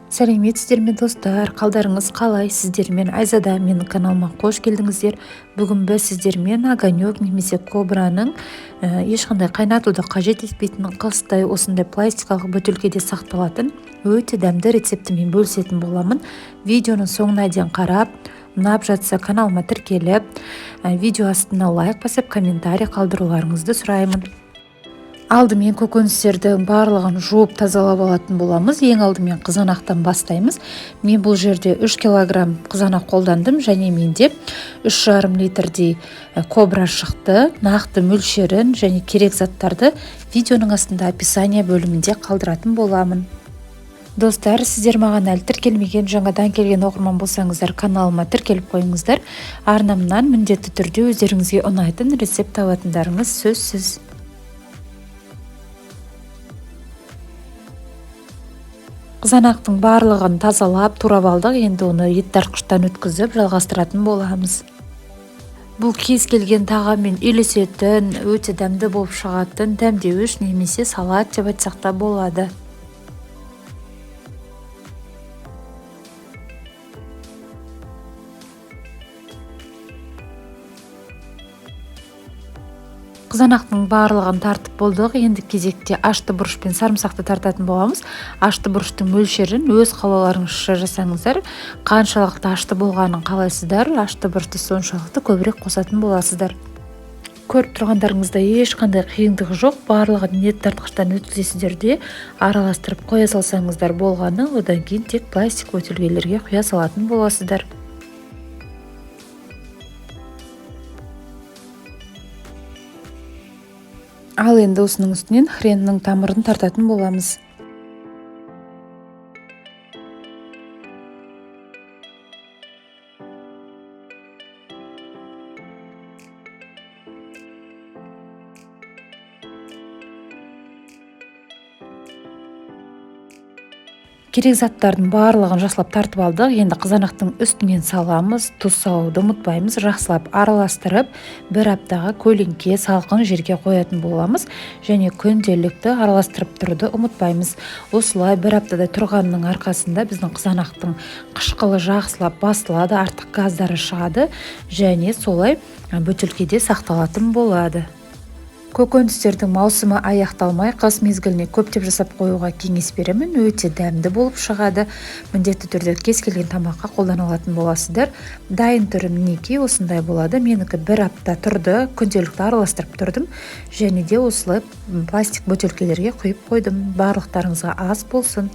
Сәлеметсіздер ме достар, қалдарыңыз қалай? Сіздермен Айзада, менің каналыма қош келдіңіздер. Бүгін біз сіздермен огонек немесе кобраның ешқандай қайнатуды қажет етпейтін қыстай осындай пластикалық бөтелкеде сақталатын өте дәмді рецептімен бөлісетін боламын. Видеоның соңына дейін қарап, ұнап жатса каналыма тіркеліп, видео астына лайк басып, комментарий қалдыруларыңызды сұраймын. Алдымен көкөністердің барлығын жуып тазалап алатын боламыз. Ең алдымен қызанақтан бастаймыз. Мен бұл жерде 3 килограмм қызанақ қолдандым және менде 3,5 литрдей кобра шықты. Нақты мөлшерін және керек заттарды видеоның астында описание бөлімінде қалдыратын боламын. Достар, сіздер маған әлі тіркелмеген, жаңадан келген оқырман болсаңыздар, каналыма тіркеліп қойыңыздар. Арнамнан міндетті түрде өздеріңізге ұнайтын рецепт табатындарыңыз сөзсіз. Қызанақтың барлығын тазалап, турап алдық. Енді оны ет тартқыштан өткізіп, жалғастыратын боламыз. Бұл кез келген тағаммен үйлесетін, өте дәмді болып шығатын дәмдеуіш немесе салат деп айтсақ та болады. Қызанақтың барлығын тартып болдық. Енді кезекте ашты бұрыш пен сарымсақты тартатын боламыз. Ашты бұрыштың мөлшерін өз қалауларыңызша жасаңыздар. Қаншалықты ашты болғанын қалайсыздар, ашты бұрышты соншалықты көбірек қосатын боласыздар. Көріп тұрғандарыңызда ешқандай қиындығы жоқ. Барлығын ет тартқыштан өткізесіздер де араластырып қоя салсаңыздар болғаны, одан кейін тек пластик бөтелкелерге құя салатын боласыздар. Ал енді осының үстінен хреннің тамырын тартатын боламыз. Керек заттардың барлығын жақсылап тартып алдық. Енді қызанақтың үстінен саламыз. Тұз салуды ұмытпаймыз. Жақсылап араластырып, бір аптаға көлеңке салқын жерге қоятын боламыз. Және күнделікті араластырып тұруды ұмытпаймыз. Осылай бір аптада тұрғанның арқасында біздің қызанақтың қышқылы жақсылап басылады, артық газдары шығады және солай бөтелкеде сақталатын болады. Көкөністердің маусымы аяқталмай, қыс мезгіліне көптеп жасап қоюға кеңес беремін. Өте дәмді болып шығады. Міндетті түрде кез келген тамаққа қолдана алатын боласыздар. Дайын түрі мінекей осындай болады. Менікі бір апта тұрды, күнделікті араластырып тұрдым және де осылай пластик бөтелкелерге құйып қойдым. Барлықтарыңызға ас болсын.